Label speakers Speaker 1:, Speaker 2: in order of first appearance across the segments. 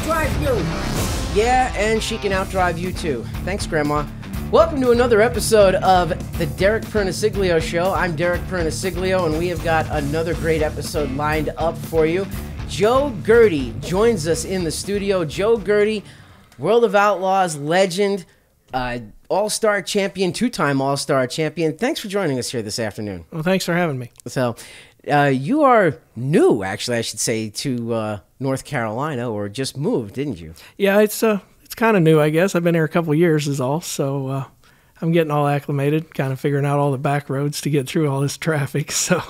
Speaker 1: outdrive you. Yeah, and she can outdrive you too. Thanks, Grandma. Welcome to another episode of the Derek Pernesiglio Show. I'm Derek Pernesiglio, and we have got another great episode lined up for you. Joe Gaerte joins us in the studio. Joe Gaerte, World of Outlaws legend, all-star champion, two-time all-star champion. Thanks for joining us here this afternoon.
Speaker 2: Well, thanks for having me.
Speaker 1: So, you are new, actually, I should say, to North Carolina, or just moved, didn't you?
Speaker 2: Yeah, it's kind of new, I guess. I've been here a couple of years is all, so I'm getting all acclimated, kind of figuring out all the back roads to get through all this traffic, so...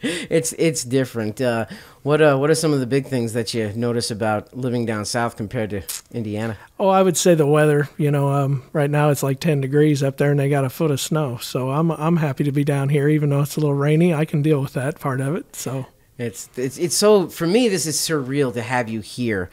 Speaker 1: It's different. What are some of the big things that you notice about living down south compared to Indiana?
Speaker 2: Oh, I would say the weather. You know, right now it's like 10 degrees up there, and they got a foot of snow. So I'm happy to be down here, even though it's a little rainy. I can deal with that part of it. So
Speaker 1: it's so, for me, this is surreal to have you here,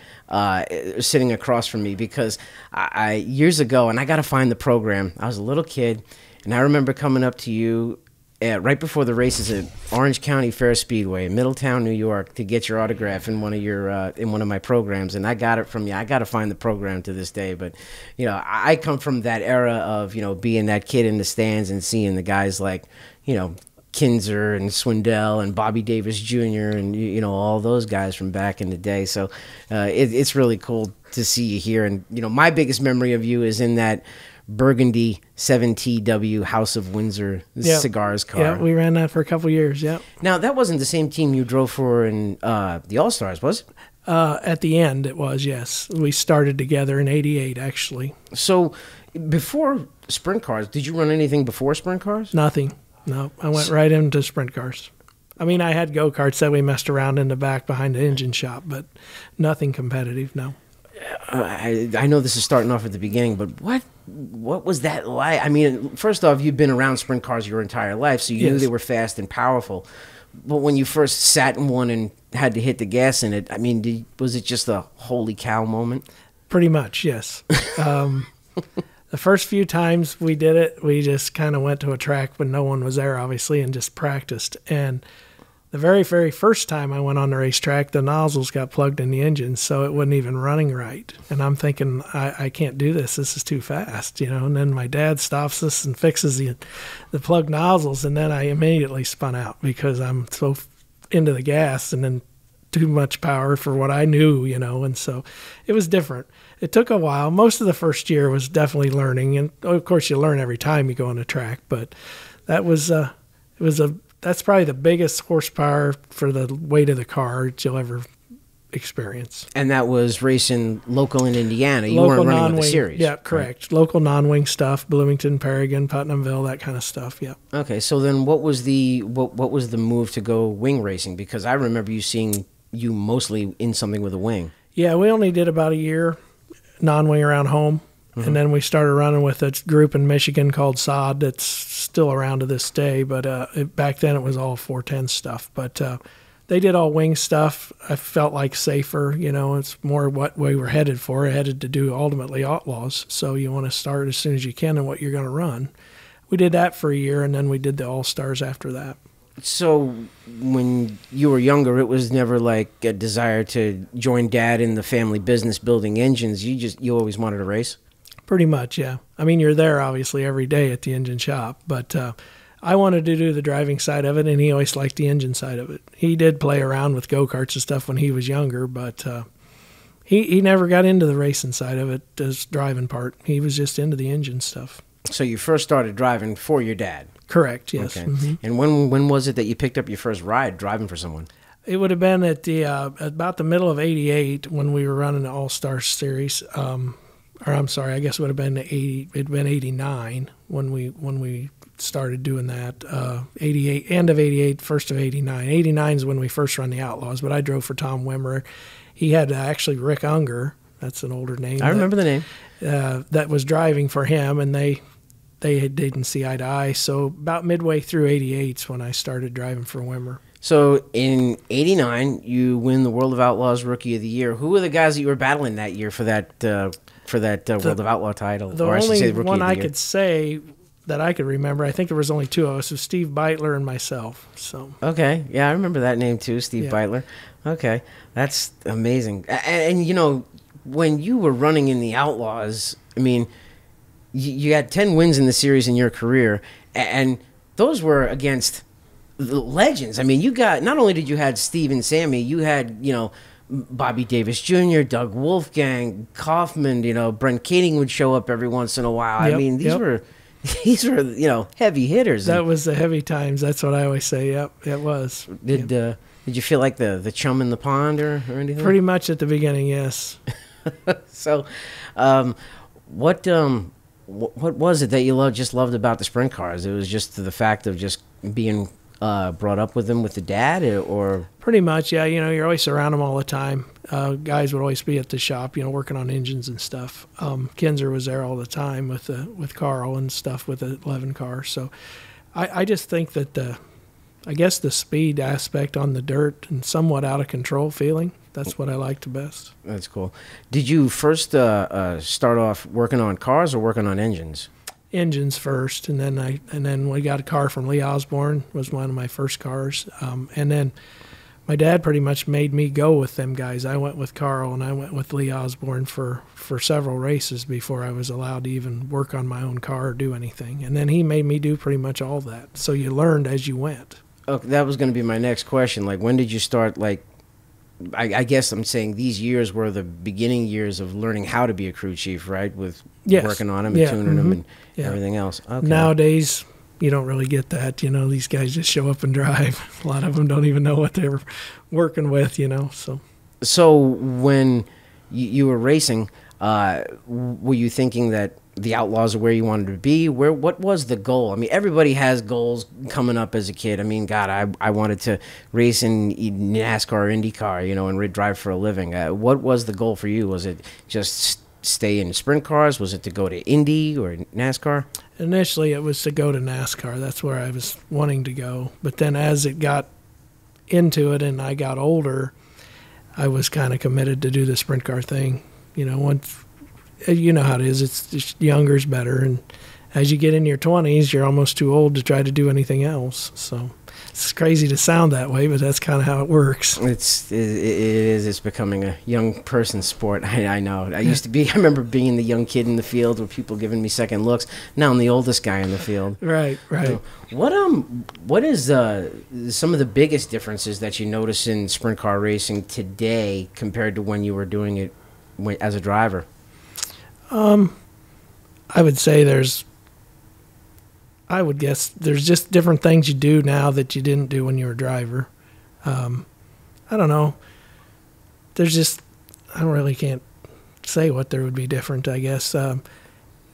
Speaker 1: sitting across from me, because I years ago, and I got to find the program. I was a little kid, and I remember coming up to you right before the races at Orange County Fair Speedway in Middletown, New York, to get your autograph in one of my programs, and I got it from you. I got to find the program to this day, but you know, I come from that era of, you know, being that kid in the stands and seeing the guys like, you know, Kinzer and Swindell and Bobby Davis Jr. and, you know, all those guys from back in the day. So it's really cool to see you here. And, you know, my biggest memory of you is in that Burgundy 7TW House of Windsor cigars car.
Speaker 2: Yeah, we ran that for a couple of years, yeah.
Speaker 1: Now, that wasn't the same team you drove for in the All-Stars, was it?
Speaker 2: At the end, it was, yes. We started together in '88, actually.
Speaker 1: So, before sprint cars, did you run anything before sprint cars?
Speaker 2: Nothing. No, I went right into sprint cars. I mean, I had go-karts that we messed around in the back behind the engine shop, but nothing competitive, no.
Speaker 1: I know this is starting off at the beginning, but what was that like? I mean, first off, you've been around sprint cars your entire life, so you knew they were fast and powerful. But when you first sat in one and had to hit the gas in it, I mean, was it just a holy cow moment? Pretty
Speaker 2: much, yes. The first few times we did it, we just kind of went to a track when no one was there, obviously, and just practiced. And the very, very first time I went on the racetrack, the nozzles got plugged in the engine, so it wasn't even running right. And I'm thinking, I can't do this. This is too fast, you know. And then my dad stops us and fixes the plug nozzles, and then I immediately spun out because I'm so into the gas and then too much power for what I knew, you know. And so it was different. It took a while. Most of the first year was definitely learning, and of course you learn every time you go on a track. But that was that's probably the biggest horsepower for the weight of the car that you'll ever experience.
Speaker 1: And that was racing local in Indiana. You weren't running with the series.
Speaker 2: Yeah, correct. Right? Local non-wing stuff, Bloomington, Paragon, Putnamville, that kind of stuff. Yeah.
Speaker 1: Okay, so then what was the move to go wing racing? Because I remember seeing you mostly in something with a wing.
Speaker 2: Yeah, we only did about a year non-wing around home. And then we started running with a group in Michigan called SOD that's still around to this day. But back then it was all 410 stuff. But they did all wing stuff. I felt like safer. You know, it's more what we were headed for. Headed to do ultimately Outlaws. So you want to start as soon as you can in what you're going to run. We did that for a year, and then we did the All-Stars after that.
Speaker 1: So when you were younger, it was never like a desire to join Dad in the family business building engines. You always wanted to race?
Speaker 2: Pretty much, yeah. I mean, you're there, obviously, every day at the engine shop. But I wanted to do the driving side of it, and he always liked the engine side of it. He did play around with go-karts and stuff when he was younger, but he never got into the racing side of it, as driving part. He was just into the engine stuff.
Speaker 1: So you first started driving for your dad?
Speaker 2: Correct, yes.
Speaker 1: Okay. And when was it that you picked up your first ride driving for someone?
Speaker 2: It would have been at about the middle of '88 when we were running the All-Star Series. Or I'm sorry, I guess it would have been '89 when we started doing that. '88, end of '88, first of '89. '89 is when we first run the Outlaws, but I drove for Tom Wimmer. He had actually Rick Unger, that's an older name.
Speaker 1: I remember the name.
Speaker 2: That was driving for him, and they didn't see eye to eye. So about midway through '88 is when I started driving for Wimmer.
Speaker 1: So in '89, you win the World of Outlaws Rookie of the Year. Who were the guys that you were battling that year for that World of Outlaw title?
Speaker 2: The only one I could say that I could remember. I think there was only two of us. It was Steve Beitler and myself. So
Speaker 1: Okay, yeah, I remember that name too, Steve
Speaker 2: Yeah.
Speaker 1: Beitler. Okay, that's amazing. And you know, when you were running in the Outlaws, I mean, you had 10 wins in the series in your career, and those were against the legends. I mean, you got, not only did you had Steve and Sammy, you had, you know, Bobby Davis Jr., Doug Wolfgang, Kaufman, you know, Brent Kading would show up every once in a while. I
Speaker 2: Yep,
Speaker 1: mean,
Speaker 2: yep.
Speaker 1: these were, you know, heavy hitters.
Speaker 2: that was the heavy times. That's what I always say. Yep, it was.
Speaker 1: Did you feel like the chum in the pond or anything?
Speaker 2: Pretty much at the beginning, yes.
Speaker 1: So, what was it that you loved about the sprint cars? It was just the fact of just being brought up with them with the dad, or
Speaker 2: Pretty much, yeah. You know, you're always around them all the time. Guys would always be at the shop, you know, working on engines and stuff. Kinzer was there all the time with Carl and stuff with the 11 car. So I just think that I guess the speed aspect on the dirt and somewhat out of control feeling, that's what I liked the best.
Speaker 1: that's cool. Did you first start off working on cars or working on engines?
Speaker 2: Engines first, and then we got a car from Lee Osborne, was one of my first cars, and then my dad pretty much made me go with them guys. I went with Carl and I went with Lee Osborne for several races before I was allowed to even work on my own car or do anything, and then he made me do pretty much all that. So you learned as you went.
Speaker 1: Okay, that was going to be my next question. Like, when did you start? Like, I guess I'm saying these years were the beginning years of learning how to be a crew chief, right? With
Speaker 2: Yes.
Speaker 1: working on them and
Speaker 2: Yeah,
Speaker 1: tuning them and
Speaker 2: yeah.
Speaker 1: everything else. Okay.
Speaker 2: Nowadays, you don't really get that. You know, these guys just show up and drive. A lot of them don't even know what they're working with, you know, so.
Speaker 1: So when you were racing, were you thinking that the Outlaws are where you wanted to be? What was the goal? I mean, everybody has goals coming up as a kid. I mean, God, I wanted to race in NASCAR or IndyCar, you know, and drive for a living. What was the goal for you? Was it just stay in sprint cars? Was it to go to Indy or NASCAR?
Speaker 2: Initially, it was to go to NASCAR. That's where I was wanting to go. But then as it got into it and I got older, I was kind of committed to do the sprint car thing. You know, once you know how it is, it's just younger is better. And as you get in your 20s, you're almost too old to try to do anything else. So it's crazy to sound that way, but that's kind of how it works.
Speaker 1: It is. It's becoming a young person sport. I know. I used to be. I remember being the young kid in the field with people giving me second looks. Now I'm the oldest guy in the field.
Speaker 2: Right.
Speaker 1: So, what is some of the biggest differences that you notice in sprint car racing today compared to when you were doing it as a driver?
Speaker 2: I would say I would guess there's just different things you do now that you didn't do when you were a driver. I don't know. I really can't say what there would be different, I guess.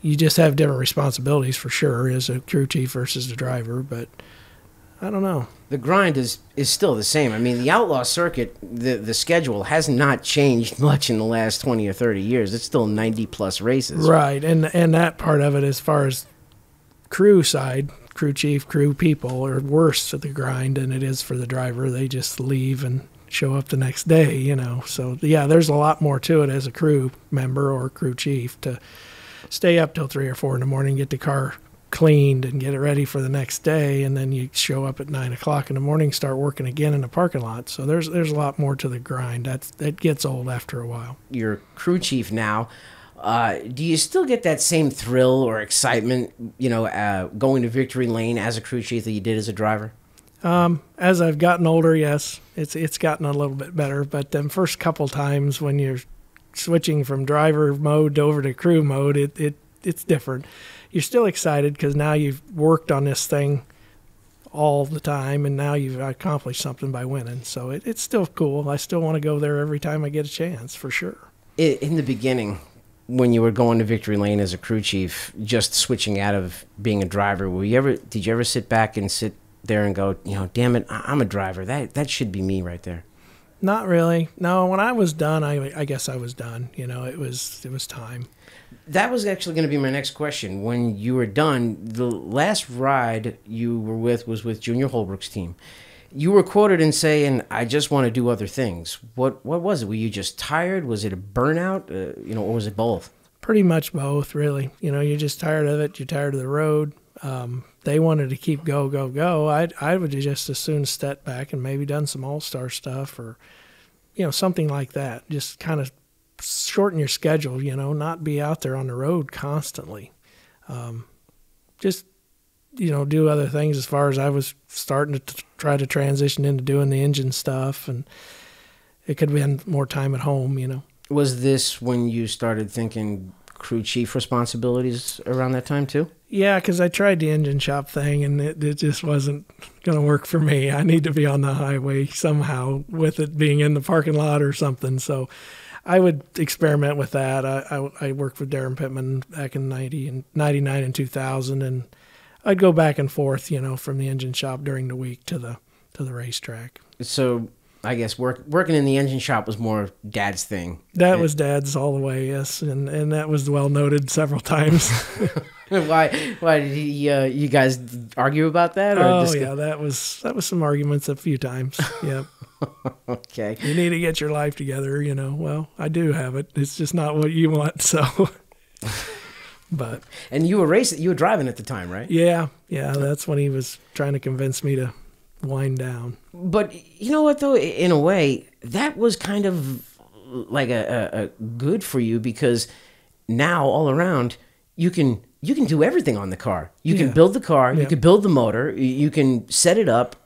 Speaker 2: You just have different responsibilities for sure as a crew chief versus a driver, but I don't know.
Speaker 1: The grind is still the same. I mean, the outlaw circuit, the schedule has not changed much in the last 20 or 30 years. It's still 90-plus races.
Speaker 2: Right, and that part of it as far as crew side, crew chief, crew people are worse at the grind than it is for the driver. They just leave and show up the next day, you know. So, yeah, there's a lot more to it as a crew member or crew chief to stay up till 3 or 4 in the morning, get the car cleaned and get it ready for the next day, and then you show up at 9 o'clock in the morning, start working again in the parking lot. So there's a lot more to the grind. That gets old after a while.
Speaker 1: You're crew chief now. Do you still get that same thrill or excitement, you know, going to victory lane as a crew chief that you did as a driver?
Speaker 2: As I've gotten older, yes, it's gotten a little bit better. But them first couple times when you're switching from driver mode over to crew mode, it's different. You're still excited because now you've worked on this thing all the time, and now you've accomplished something by winning. So it's still cool. I still want to go there every time I get a chance, for sure.
Speaker 1: In the beginning, when you were going to victory lane as a crew chief, just switching out of being a driver, did you ever sit back and sit there and go, you know, damn it, I'm a driver. That should be me right there?
Speaker 2: Not really. No, when I was done, I guess I was done. You know, it was time.
Speaker 1: That was actually going to be my next question. When you were done, the last ride you were with was with Junior Holbrook's team. You were quoted in saying, "I just want to do other things." What was it? Were you just tired? Was it a burnout? You know, or was it both?
Speaker 2: Pretty much both, really. You know, you're just tired of it. You're tired of the road. They wanted to keep go, go, go. I would just as soon step back and maybe done some all-star stuff or, something like that. Just kind of shorten your schedule, not be out there on the road constantly. Just, do other things as far as I was starting to try to transition into doing the engine stuff, and it could have been more time at home,
Speaker 1: Was this when you started thinking crew chief responsibilities around that time too?
Speaker 2: Yeah, because I tried the engine shop thing, and it just wasn't going to work for me. I need to be on the highway somehow with it being in the parking lot or something. So I would experiment with that. I worked with Darren Pittman back in 99 and 2000, and I'd go back and forth, from the engine shop during the week to the racetrack. So
Speaker 1: I guess working in the engine shop was more Dad's thing.
Speaker 2: That was Dad's all the way, yes, and that was well noted several times.
Speaker 1: Why did you guys argue about that? Or
Speaker 2: that was some arguments a few times. Yeah.
Speaker 1: Okay.
Speaker 2: You need to get your life together. Well, I do have it. It's just not what you want. So. But.
Speaker 1: And you were driving at the time, right?
Speaker 2: Yeah. That's when he was trying to convince me to wind down.
Speaker 1: But you know what, though, in a way, that was kind of like a good for you, because now all around you can do everything on the car. You can build the car, you can build the motor, you can set it up.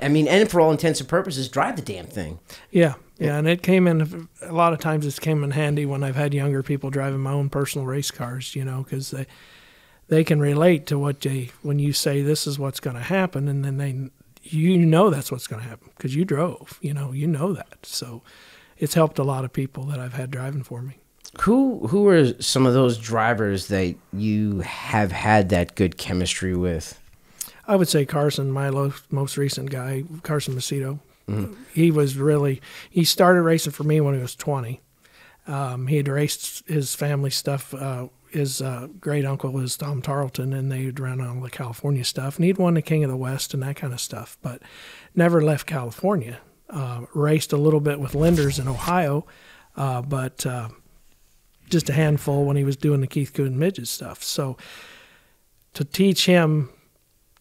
Speaker 1: I mean, and for all intents and purposes, drive the damn thing. Yeah,
Speaker 2: and it came in a lot of times. It's came in handy when I've had younger people driving my own personal race cars, because they can relate to when you say this is what's going to happen, and then that's what's going to happen because you drove, you know that. So it's helped a lot of people that I've had driving for me.
Speaker 1: Who are some of those drivers that you have had that good chemistry with?
Speaker 2: I would say Carson, my most recent guy, Carson Macedo. Mm-hmm. He started racing for me when he was 20. He had raced his family stuff. His great uncle was Tom Tarleton, and they'd run all the California stuff. And he'd won the King of the West and that kind of stuff, but never left California. Raced a little bit with Linders in Ohio, but just a handful when he was doing the Keith Coon Midget stuff. So to teach him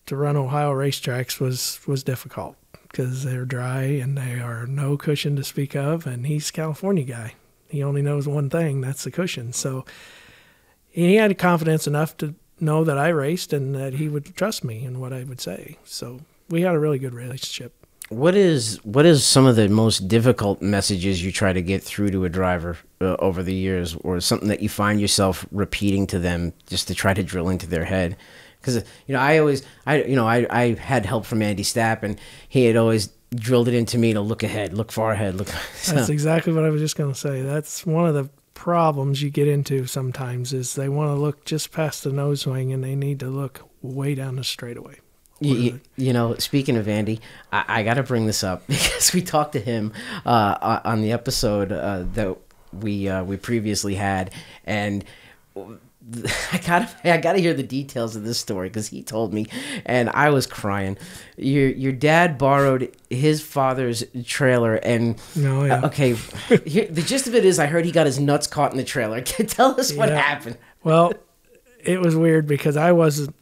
Speaker 2: to run Ohio racetracks was difficult because they're dry and they are no cushion to speak of, and he's a California guy. He only knows one thing, that's the cushion. So he had confidence enough to know that I raced and that he would trust me in what I would say. So we had a really good relationship.
Speaker 1: What is some of the most difficult messages you try to get through to a driver over the years, or something that you find yourself repeating to them just to try to drill into their head? Because I had help from Andy Stapp, and he had always drilled it into me to look ahead, look far ahead.
Speaker 2: That's exactly what I was just going to say. That's one of the problems you get into sometimes, is they want to look just past the nose wing and they need to look way down the straightaway.
Speaker 1: Speaking of Andy, I got to bring this up because we talked to him on the episode that we previously had, and I gotta hear the details of this story because he told me, and I was crying. Your dad borrowed his father's trailer, and okay, the gist of it is I heard he got his nuts caught in the trailer. Tell us what happened.
Speaker 2: Well, it was weird because I wasn't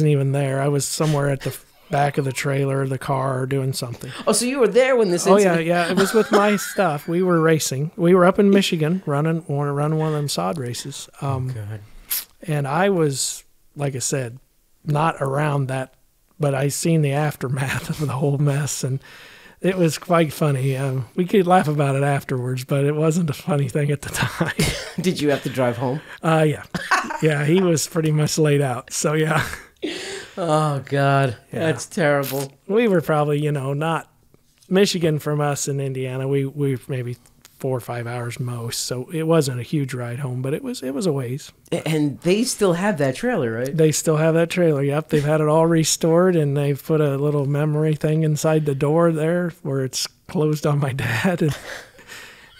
Speaker 2: even there. I was somewhere at the back of the trailer, the car, doing something.
Speaker 1: Oh, so you were there when this incident...
Speaker 2: yeah. It was with my stuff. We were racing. We were up in Michigan running one of them sod races.
Speaker 1: God.
Speaker 2: And I was, like I said, not around that, but I seen the aftermath of the whole mess, and it was quite funny. We could laugh about it afterwards, but it wasn't a funny thing at the time.
Speaker 1: Did you have to drive home?
Speaker 2: Yeah. Yeah, he was pretty much laid out, so yeah.
Speaker 1: Oh, God. Yeah. That's terrible.
Speaker 2: We were probably, not Michigan from us in Indiana. We were maybe 4 or 5 hours most, so it wasn't a huge ride home, but it was a ways.
Speaker 1: And they still have that trailer, right?
Speaker 2: They still have that trailer. Yep, they've had it all restored, and they've put a little memory thing inside the door there where it's closed on my dad.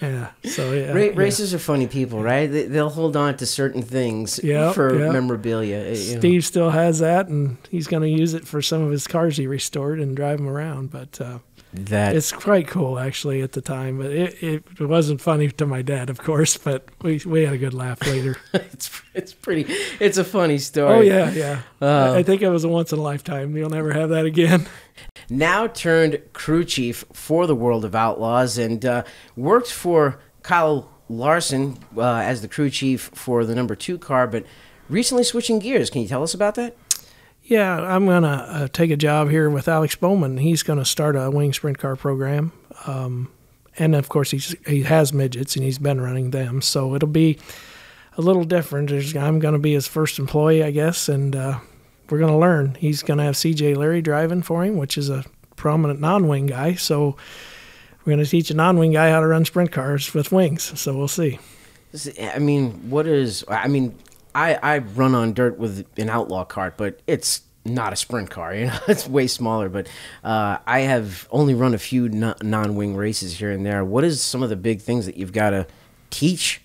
Speaker 2: And,
Speaker 1: Racers are funny people, right? They'll hold on to certain things for memorabilia.
Speaker 2: Steve still has that, and he's going to use it for some of his cars he restored and drive them around. But It's quite cool, actually, at the time. But it wasn't funny to my dad, of course, but we had a good laugh later.
Speaker 1: It's a funny story.
Speaker 2: Oh, yeah. I think it was a once in a lifetime. You'll never have that again.
Speaker 1: Now turned crew chief for the World of Outlaws, and worked for Kyle Larson as the crew chief for the number 2 car, but recently switching gears. Can you tell us about that?
Speaker 2: Yeah, I'm going to take a job here with Alex Bowman. He's going to start a wing sprint car program. And, of course, he has midgets, and he's been running them. So it'll be a little different. I'm going to be his first employee, I guess, and we're going to learn. He's going to have C.J. Leary driving for him, which is a prominent non-wing guy. So we're going to teach a non-wing guy how to run sprint cars with wings. So we'll see.
Speaker 1: I run on dirt with an Outlaw cart, but it's not a sprint car. It's way smaller. But I have only run a few non-wing races here and there. What is some of the big things that you've got to teach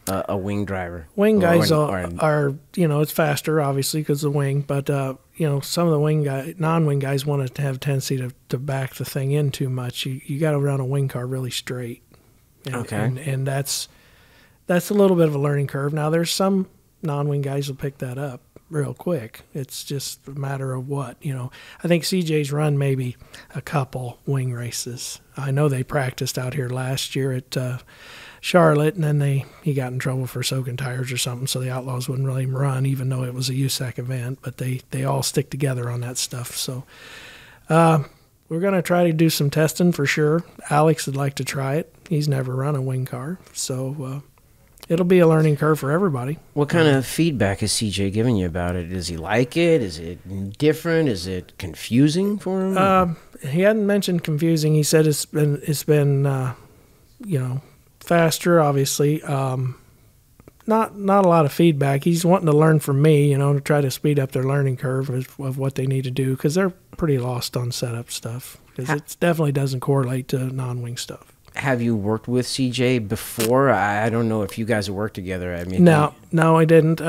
Speaker 1: a wing driver?
Speaker 2: Wing guys are it's faster, obviously, because of the wing. But some of the non-wing guys want to have a tendency to back the thing in too much. You got to run a wing car really straight. And that's a little bit of a learning curve. Now there's some non-wing guys will pick that up real quick. It's just a matter of what, I think CJ's run maybe a couple wing races. I know they practiced out here last year at Charlotte, and then he got in trouble for soaking tires or something, so the Outlaws wouldn't let him run, even though it was a USAC event, but they all stick together on that stuff. So we're going to try to do some testing for sure. Alex would like to try it. He's never run a wing car, so it'll be a learning curve for everybody.
Speaker 1: What kind of feedback is CJ giving you about it? Does he like it? Is it different? Is it confusing for him?
Speaker 2: He hadn't mentioned confusing. He said it's been faster, obviously. Not a lot of feedback. He's wanting to learn from me, to try to speed up their learning curve of what they need to do, because they're pretty lost on setup stuff, because it definitely doesn't correlate to non-wing stuff.
Speaker 1: Have you worked with CJ before? I don't know if you guys have worked together.
Speaker 2: No, I didn't.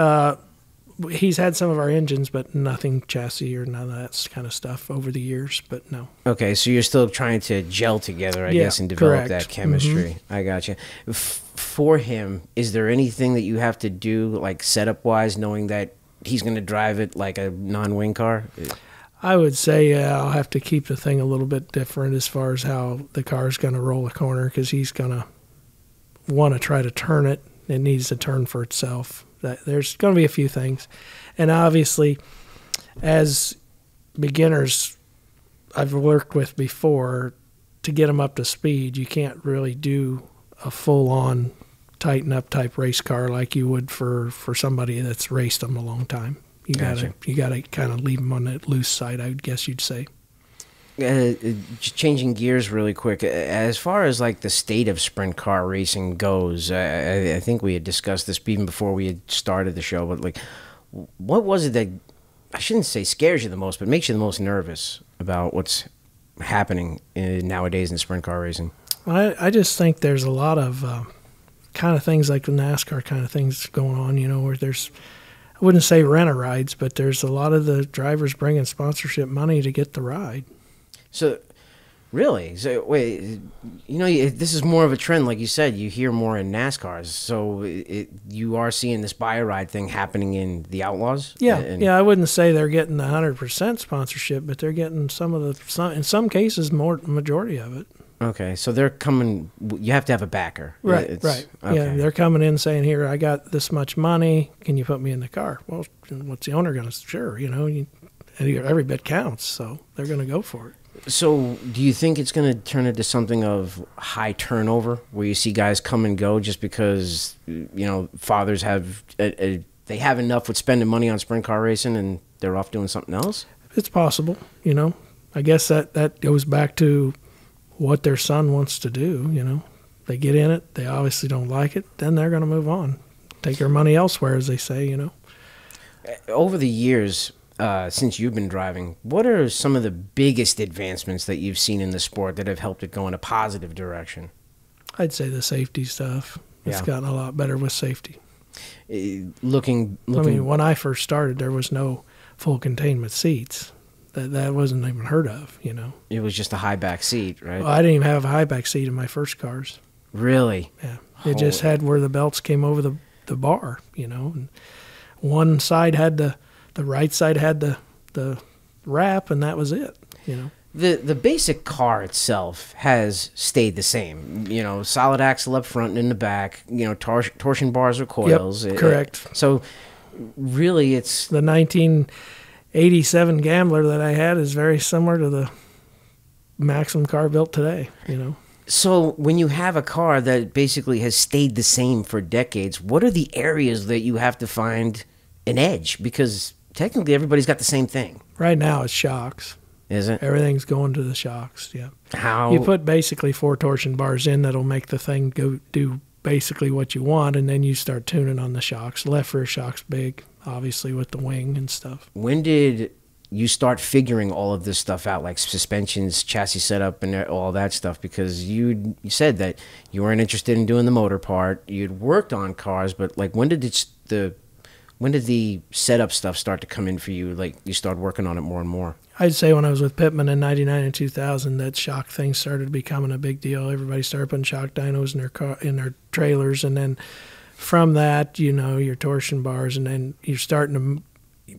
Speaker 2: He's had some of our engines, but nothing chassis or none of that kind of stuff over the years, but no.
Speaker 1: Okay, so you're still trying to gel together, I guess, and develop that chemistry. Mm-hmm. I got you. For him, is there anything that you have to do, like setup-wise, knowing that he's going to drive it like a non-wing car?
Speaker 2: I would say, I'll have to keep the thing a little bit different as far as how the car's going to roll a corner, because he's going to want to try to turn it. It needs to turn for itself. There's going to be a few things. And obviously, as beginners I've worked with before, to get them up to speed, you can't really do a full-on tighten-up type race car like you would for somebody that's raced them a long time. You gotta kind of leave them on the loose side, I would guess you'd say.
Speaker 1: Changing gears really quick, as far as like the state of sprint car racing goes, I think we had discussed this even before we had started the show, but like, what was it that, I shouldn't say scares you the most, but makes you the most nervous about what's happening nowadays in sprint car racing?
Speaker 2: I just think there's a lot of kind of things like the NASCAR kind of things going on, where there's, I wouldn't say rent-a-rides, but there's a lot of the drivers bringing sponsorship money to get the ride.
Speaker 1: So, really? So, wait, this is more of a trend, like you said. You hear more in NASCARs. So, you are seeing this buy-a-ride thing happening in the Outlaws?
Speaker 2: Yeah, I wouldn't say they're getting the 100% sponsorship, but they're getting in some cases, majority of it.
Speaker 1: Okay, so they're coming. You have to have a backer,
Speaker 2: right? Okay. Yeah, they're coming in saying, "Here, I got this much money. Can you put me in the car?" Well, what's the owner going to? Sure, every bit counts, so they're going to go for it.
Speaker 1: So, do you think it's going to turn into something of high turnover, where you see guys come and go just because fathers have they have enough with spending money on sprint car racing and they're off doing something else?
Speaker 2: It's possible. I guess that goes back to what their son wants to do. They get in it, they obviously don't like it, then they're going to move on, take their money elsewhere, as they say.
Speaker 1: Over the years, since you've been driving, what are some of the biggest advancements that you've seen in the sport that have helped it go in a positive direction?
Speaker 2: I'd say the safety stuff. It's gotten a lot better with safety.
Speaker 1: Looking.
Speaker 2: I mean, when I first started, there was no full containment seats. That wasn't even heard of, you know.
Speaker 1: It was just a high back seat, right?
Speaker 2: Well, I didn't even have a high back seat in my first cars.
Speaker 1: Really?
Speaker 2: Yeah. It just had where the belts came over the bar, you know. And one side had the right side had the wrap, and that was it, you know.
Speaker 1: The basic car itself has stayed the same, you know, solid axle up front and in the back, you know, torsion bars or coils.
Speaker 2: Yep, correct.
Speaker 1: So really it's...
Speaker 2: The 1987 Gambler that I had is very similar to the Maxim car built today, you know.
Speaker 1: So when you have a car that basically has stayed the same for decades, what are the areas that you have to find an edge? Because technically everybody's got the same thing.
Speaker 2: Right now it's shocks.
Speaker 1: Is it?
Speaker 2: Everything's going to the shocks, yeah.
Speaker 1: How?
Speaker 2: You put basically 4 torsion bars in that'll make the thing go do basically what you want, and then you start tuning on the shocks. Left rear shock's big, obviously, with the wing and stuff.
Speaker 1: When did you start figuring all of this stuff out, like suspensions, chassis setup, and all that stuff? Because you said that you weren't interested in doing the motor part. You'd worked on cars, but like when did the setup stuff start to come in for you? Like you started working on it more and more.
Speaker 2: I'd say when I was with Pittman in 99 and 2000, that shock thing started becoming a big deal. Everybody started putting shock dynos in their trailers, and then from that, you know, your torsion bars, and then you're starting to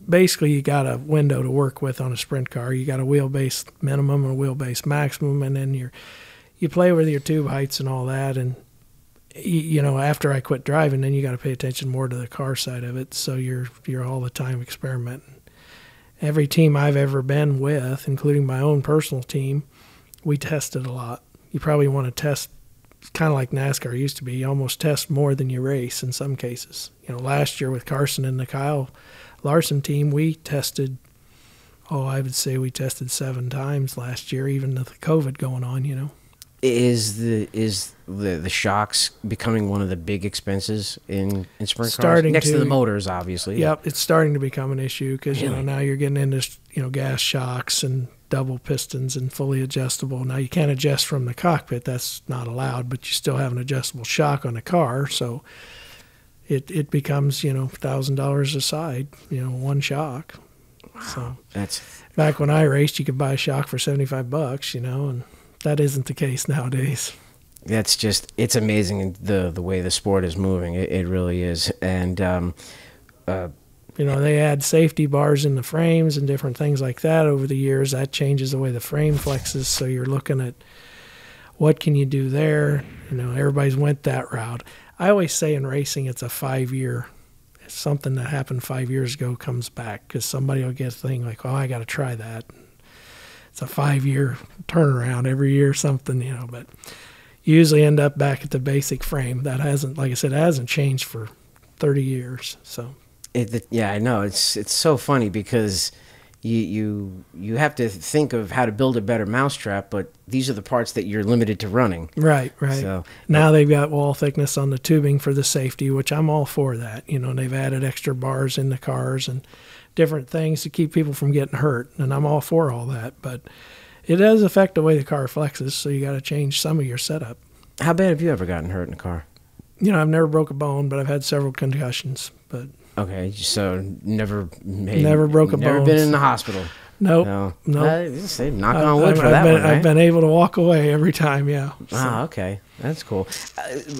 Speaker 2: basically you got a window to work with on a sprint car. You got a wheelbase minimum and a wheelbase maximum, and then you play with your tube heights and all that. And you know, after I quit driving, then you got to pay attention more to the car side of it. So you're all the time experimenting. Every team I've ever been with, including my own personal team, we tested a lot. You probably want to test, kind of like NASCAR used to be. You almost test more than you race in some cases. You know, last year with Carson and the Kyle Larson team, we tested, I would say we tested 7 times last year, even with the COVID going on, you know.
Speaker 1: Is the shocks becoming one of the big expenses in sprint cars? Next to the motors, obviously.
Speaker 2: Yep, it's starting to become an issue because, you know, now you're getting into, you know, gas shocks and double pistons and fully adjustable. Now you can't adjust from the cockpit. That's not allowed, but you still have an adjustable shock on the car. So it becomes, you know, $1,000 a side, you know, one shock.
Speaker 1: Wow.
Speaker 2: So
Speaker 1: that's
Speaker 2: back when I raced, you could buy a shock for $75, you know, and that isn't the case nowadays.
Speaker 1: That's just, it's amazing the way the sport is moving. It really is. And,
Speaker 2: you know, they add safety bars in the frames and different things like that over the years. That changes the way the frame flexes. So you're looking at what can you do there. You know, everybody's went that route. I always say in racing, it's a 5-year. Something that happened 5 years ago comes back because somebody will get a thing like, I got to try that. It's a 5-year turnaround every year, something, you know, but you usually end up back at the basic frame. That hasn't, like I said, it hasn't changed for 30 years. So,
Speaker 1: yeah, I know. It's so funny because you have to think of how to build a better mousetrap, but these are the parts that you're limited to running.
Speaker 2: Right.
Speaker 1: So
Speaker 2: now they've got wall thickness on the tubing for the safety, which I'm all for that. You know, they've added extra bars in the cars and different things to keep people from getting hurt, and I'm all for all that, but it does affect the way the car flexes, so you got to change some of your setup.
Speaker 1: How bad have you ever gotten hurt in a car?
Speaker 2: You know, I've never broke a bone, but I've had several concussions. But
Speaker 1: okay, so never
Speaker 2: broke a bone.
Speaker 1: Never been in the hospital.
Speaker 2: Nope.
Speaker 1: No.
Speaker 2: Knock
Speaker 1: on wood for that one, right?
Speaker 2: I've been able to walk away every time, yeah. So.
Speaker 1: Okay. That's cool.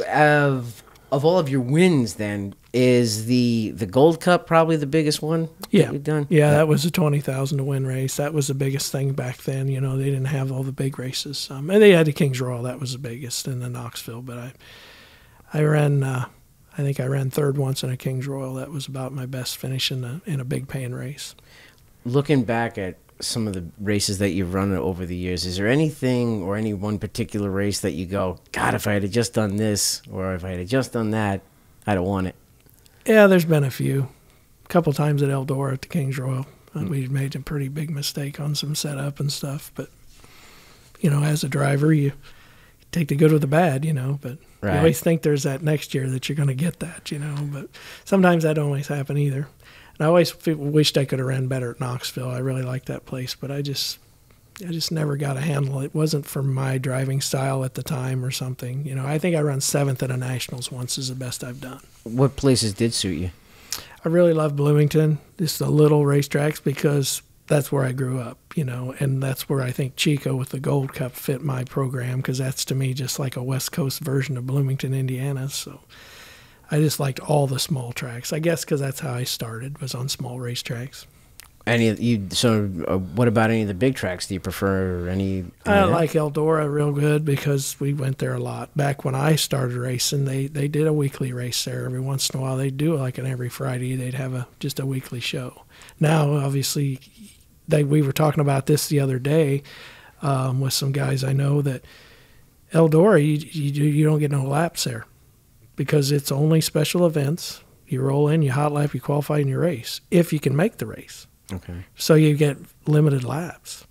Speaker 1: Of all of your wins, then, is the Gold Cup probably the biggest one that you've done?
Speaker 2: Yeah, that was a 20,000 to win race. That was the biggest thing back then. You know, they didn't have all the big races. And they had the Kings Royal. That was the biggest, and the Knoxville. But I ran, I think I ran third once in a Kings Royal. That was about my best finish in a big paying race.
Speaker 1: Looking back at some of the races that you've run over the years, is there anything or any one particular race that you go, God, if I had just done this or if I had just done that, I'd have won it?
Speaker 2: Yeah, there's been a few. A couple times at Eldora at the Kings Royal. We made a pretty big mistake on some setup and stuff. But, you know, as a driver, you take the good with the bad, you know. But
Speaker 1: right.
Speaker 2: You always think there's that next year that you're going to get that, you know. But sometimes that don't always happen either. And I always wished I could have ran better at Knoxville. I really liked that place, but I just never got a handle. It wasn't for my driving style at the time or something. You know, I think I ran 7th at a Nationals once is the best I've done.
Speaker 1: What places did suit you?
Speaker 2: I really love Bloomington, just the little racetracks, because that's where I grew up, you know, and that's where I think Chico with the Gold Cup fit my program, because that's to me just like a West Coast version of Bloomington, Indiana. So I just liked all the small tracks, I guess, because that's how I started, was on small racetracks.
Speaker 1: What about any of the big tracks? Do you prefer any?
Speaker 2: I like Eldora real good because we went there a lot. Back when I started racing, they did a weekly race there. Every once in a while, they'd do it like every Friday. They'd have just a weekly show. Now, obviously, we were talking about this the other day with some guys I know, that Eldora, you don't get no laps there because it's only special events. You roll in, you hot lap, you qualify, and you race if you can make the race.
Speaker 1: Okay.
Speaker 2: So you get limited laps.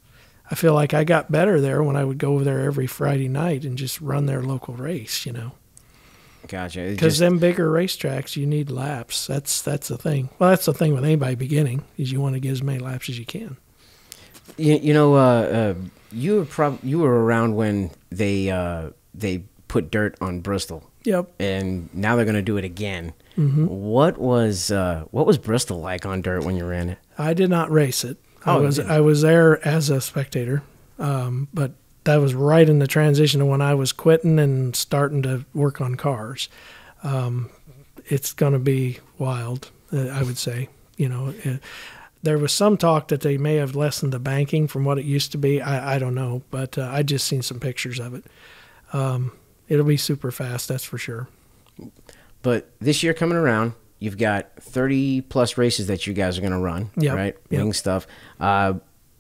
Speaker 2: I feel like I got better there when I would go over there every Friday night and just run their local race, you know.
Speaker 1: Gotcha.
Speaker 2: Because them bigger racetracks, you need laps. That's the thing. Well, that's the thing with anybody beginning, is you want to get as many laps as you can.
Speaker 1: You were around when they put dirt on Bristol.
Speaker 2: Yep.
Speaker 1: And now they're going to do it again.
Speaker 2: Mm-hmm.
Speaker 1: What was Bristol like on dirt when you ran it?
Speaker 2: I did not race it. I
Speaker 1: Oh,
Speaker 2: was there as a spectator, but that was right in the transition of when I was quitting and starting to work on cars. It's going to be wild, I would say. You know, there was some talk that they may have lessened the banking from what it used to be. I don't know, but I just seen some pictures of it. It'll be super fast, that's for sure.
Speaker 1: But this year coming around, you've got 30-plus races that you guys are going to run, right?
Speaker 2: Yep.
Speaker 1: Wing stuff.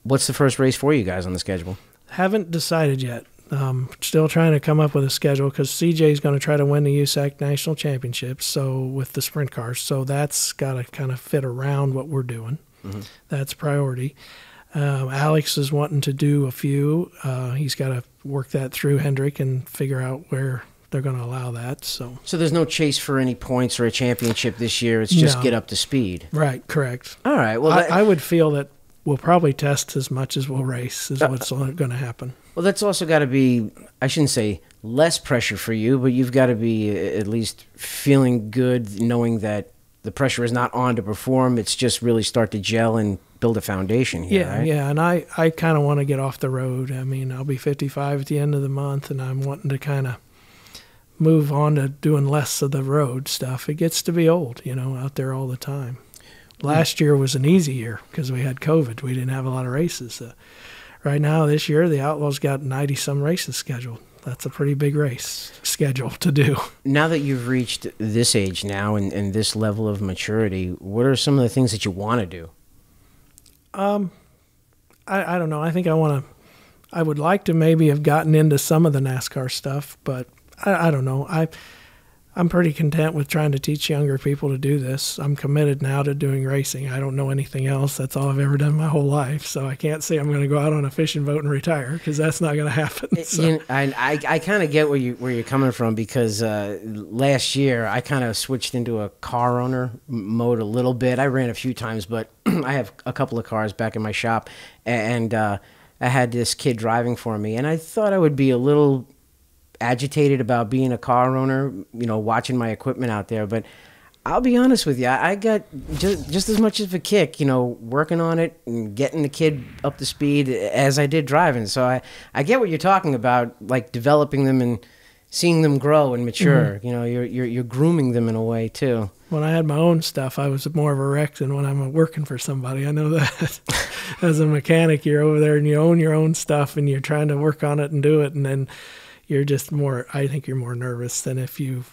Speaker 1: What's the first race for you guys on the schedule?
Speaker 2: Haven't decided yet. Still trying to come up with a schedule, because CJ is going to try to win the USAC National Championship, so with the sprint cars. So that's got to kind of fit around what we're doing. Mm-hmm. That's priority. Alex is wanting to do a few. He's got to work that through Hendrick and figure out where they're going to allow that. So
Speaker 1: there's no chase for any points or a championship this year. It's just get up to speed.
Speaker 2: Right, correct.
Speaker 1: All right. Well,
Speaker 2: I would feel that we'll probably test as much as we'll race is what's going to happen.
Speaker 1: Well, that's also got to be, I shouldn't say less pressure for you, but you've got to be at least feeling good knowing that the pressure is not on to perform. It's just really start to gel and build a foundation here, right?
Speaker 2: Yeah, and I kind of want to get off the road. I mean, I'll be 55 at the end of the month, and I'm wanting to kind of move on to doing less of the road stuff. It gets to be old, you know, out there all the time. Last year was an easy year because we had COVID. We didn't have a lot of races. Right now, this year, the Outlaws got 90-some races scheduled. That's a pretty big race schedule to do.
Speaker 1: Now that you've reached this age now and this level of maturity, what are some of the things that you want to do?
Speaker 2: I don't know. I think I would like to maybe have gotten into some of the NASCAR stuff, but I don't know. I'm pretty content with trying to teach younger people to do this. I'm committed now to doing racing. I don't know anything else. That's all I've ever done my whole life. So I can't say I'm going to go out on a fishing boat and retire, because that's not going to happen. So.
Speaker 1: You know, I kind of get where you're coming from, because last year I kind of switched into a car owner mode a little bit. I ran a few times, but I have a couple of cars back in my shop, and I had this kid driving for me, and I thought I would be a little agitated about being a car owner, you know, watching my equipment out there. But I'll be honest with you, I got just as much of a kick, you know, working on it and getting the kid up to speed as I did driving. So I get what you're talking about, like developing them and seeing them grow and mature. Mm-hmm. You know, you're grooming them in a way too. When
Speaker 2: I had my own stuff, I was more of a wreck than when I'm working for somebody. I know that. As a mechanic, you're over there and you own your own stuff and you're trying to work on it and do it, and then you're just more, I think you're more nervous than if you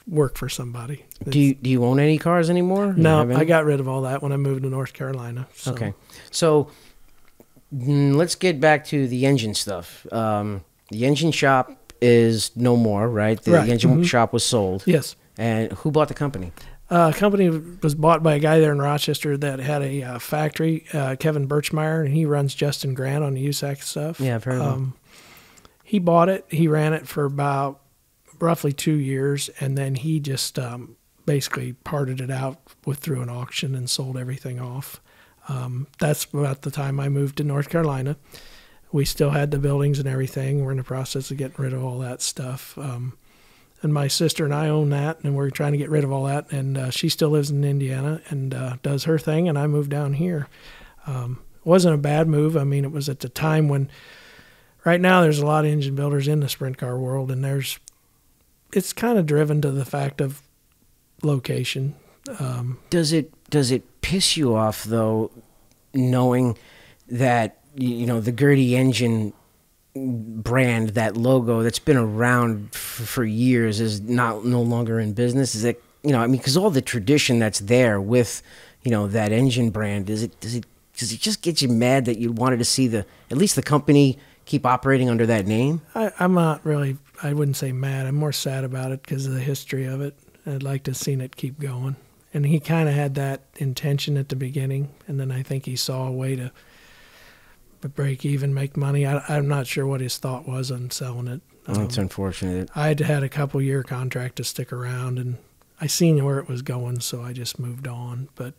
Speaker 2: work for somebody.
Speaker 1: Do you own any cars anymore?
Speaker 2: No, I got rid of all that when I moved to North Carolina. So.
Speaker 1: Okay. So let's get back to the engine stuff. The engine shop is no more, right? The engine shop was sold.
Speaker 2: Yes.
Speaker 1: And who bought the company?
Speaker 2: Company was bought by a guy there in Rochester that had a factory, Kevin Birchmeyer, and he runs Justin Grant on the USAC stuff.
Speaker 1: Yeah, I've heard of him.
Speaker 2: He bought it. He ran it for about roughly 2 years, and then he just basically parted it out through an auction and sold everything off. That's about the time I moved to North Carolina. We still had the buildings and everything. We're in the process of getting rid of all that stuff. And my sister and I own that, and we're trying to get rid of all that. And she still lives in Indiana and does her thing, and I moved down here. wasn't a bad move. I mean, it was at the time when, right now there's a lot of engine builders in the sprint car world, and it's kind of driven to the fact of location.
Speaker 1: Does it piss you off though, knowing that the Gaerte engine brand, that logo that's been around for years, is no longer in business? Is it because all the tradition that's there with that engine brand, does it just get you mad that you wanted to see at least the company keep operating under that name?
Speaker 2: I'm not really, I wouldn't say mad. I'm more sad about it because of the history of it. I'd like to have seen it keep going. And he kind of had that intention at the beginning, and then I think he saw a way to break even, make money. I'm not sure what his thought was on selling it.
Speaker 1: That's unfortunate.
Speaker 2: I had a couple-year contract to stick around, and I seen where it was going, so I just moved on. But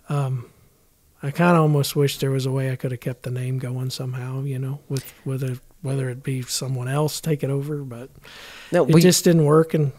Speaker 2: I kind of almost wish there was a way I could have kept the name going somehow, with whether it be someone else take it over. But it just didn't work, and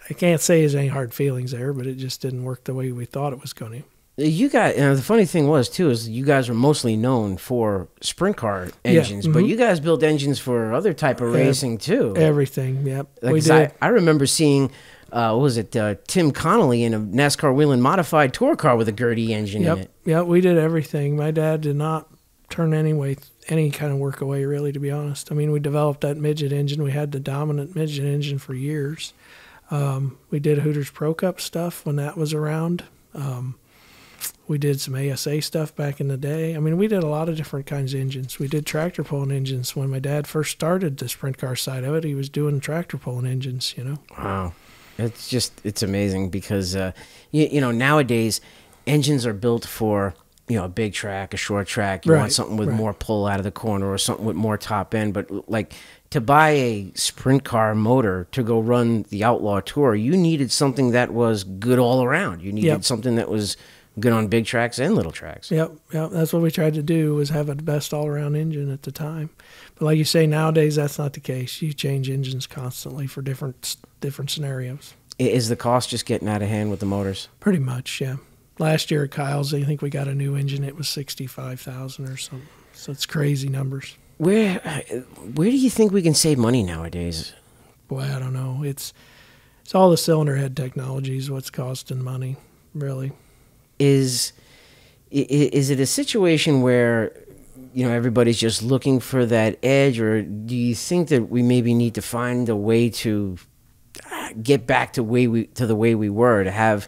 Speaker 2: I can't say there's any hard feelings there, but it just didn't work the way we thought it was going to.
Speaker 1: You got, the funny thing was too, is you guys were mostly known for sprint car engines, but you guys built engines for other type of racing too.
Speaker 2: Everything, yep.
Speaker 1: Like, we did. I remember seeing, what was it, Tim Connolly in a NASCAR Whelen modified tour car with a Gaerte engine in it.
Speaker 2: Yeah, we did everything. My dad did not turn any kind of work away, really, to be honest. I mean, we developed that midget engine. We had the dominant midget engine for years. We did Hooters Pro Cup stuff when that was around. We did some ASA stuff back in the day. I mean, we did a lot of different kinds of engines. We did tractor pulling engines. When my dad first started the sprint car side of it, he was doing tractor pulling engines,
Speaker 1: Wow. It's amazing because, nowadays engines are built for, a big track, a short track. You want something with more pull out of the corner or something with more top end. But like, to buy a sprint car motor to go run the Outlaw Tour, you needed something that was good all around. You needed something that was good on big tracks and little tracks. Yep.
Speaker 2: That's what we tried to do, was have a best all-around engine at the time. But like you say, nowadays that's not the case. You change engines constantly for different scenarios.
Speaker 1: Is the cost just getting out of hand with the motors?
Speaker 2: Pretty much, yeah. Last year at Kyle's, I think we got a new engine. It was $65,000 or something. So it's crazy numbers.
Speaker 1: Where do you think we can save money nowadays?
Speaker 2: Boy, I don't know. It's all the cylinder head technology is what's costing money, really. Is
Speaker 1: it a situation where everybody's just looking for that edge, or do you think that we maybe need to find a way to get back to the way we were, to have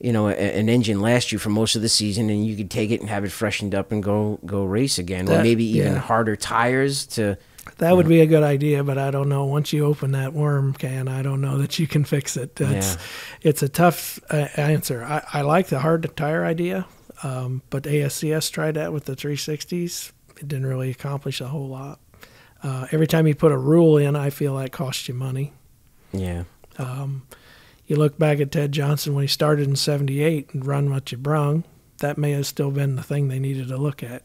Speaker 1: an engine last you for most of the season, and you could take it and have it freshened up and go race again, or maybe even harder tires to.
Speaker 2: That would be a good idea, but I don't know. Once you open that worm can, I don't know that you can fix it. It's a tough answer. I like the hard tire idea, but ASCS tried that with the 360s. It didn't really accomplish a whole lot. Every time you put a rule in, I feel like costs you money.
Speaker 1: Yeah.
Speaker 2: You look back at Ted Johnson when he started in '78 and run what you brung. That may have still been the thing they needed to look at,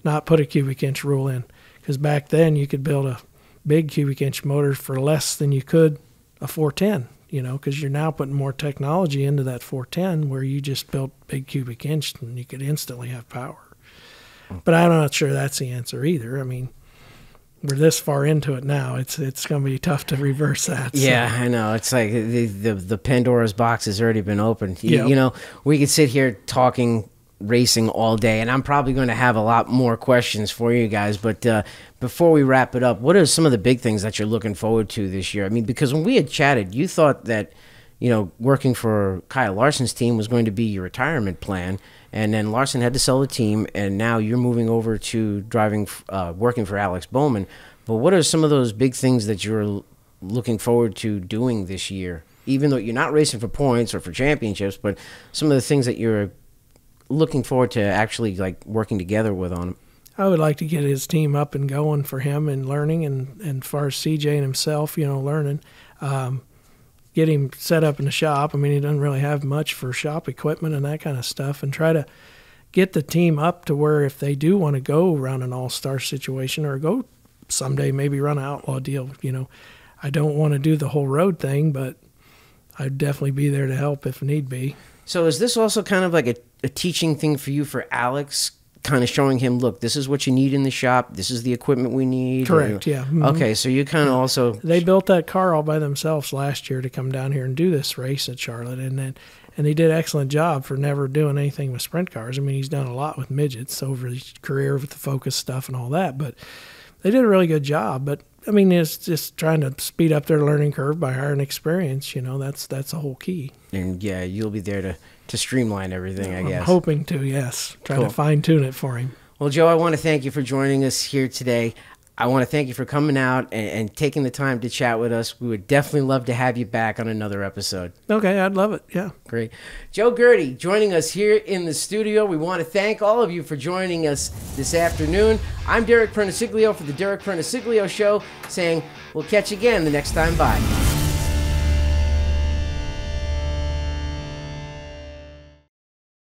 Speaker 2: not put a cubic inch rule in. Because back then you could build a big cubic inch motor for less than you could a 410, because you're now putting more technology into that 410 where you just built big cubic inch and you could instantly have power. But I'm not sure that's the answer either. I mean, we're this far into it now. It's going to be tough to reverse that.
Speaker 1: Yeah, so. I know. It's like the Pandora's box has already been opened. We could sit here talking racing all day, and I'm probably going to have a lot more questions for you guys, but before we wrap it up, what are some of the big things that you're looking forward to this year? I mean, because when we had chatted, you thought that working for Kyle Larson's team was going to be your retirement plan, and then Larson had to sell the team, and now you're moving over to working for Alex Bowman. But what are some of those big things that you're looking forward to doing this year, even though you're not racing for points or for championships, but some of the things that you're looking forward to actually working together with on him?
Speaker 2: I would like to get his team up and going for him and learning, and as far as CJ and himself, learning, get him set up in the shop. I mean, he doesn't really have much for shop equipment and that kind of stuff, and try to get the team up to where if they do want to go run an all-star situation or go someday maybe run an outlaw deal, I don't want to do the whole road thing, but I'd definitely be there to help if need be.
Speaker 1: So is this also kind of like a teaching thing for you for Alex kind of showing him, look, this is what you need in the shop. This is the equipment we need.
Speaker 2: Correct, yeah. Mm-hmm.
Speaker 1: Okay, so you kind of also...
Speaker 2: They built that car all by themselves last year to come down here and do this race at Charlotte, and he did an excellent job for never doing anything with sprint cars. I mean, he's done a lot with midgets over his career with the Focus stuff and all that, but they did a really good job. But I mean, it's just trying to speed up their learning curve by hiring experience. That's the whole key.
Speaker 1: And yeah, you'll be there to streamline everything, I guess.
Speaker 2: I'm hoping to, yes. Try to fine tune it for him.
Speaker 1: Well, Joe, I want to thank you for joining us here today. I want to thank you for coming out and taking the time to chat with us. We would definitely love to have you back on another episode.
Speaker 2: Okay, I'd love it. Yeah.
Speaker 1: Great. Joe Gaerte joining us here in the studio. We want to thank all of you for joining us this afternoon. I'm Derek Pernesiglio for the Derek Pernesiglio Show, saying we'll catch you again the next time. Bye.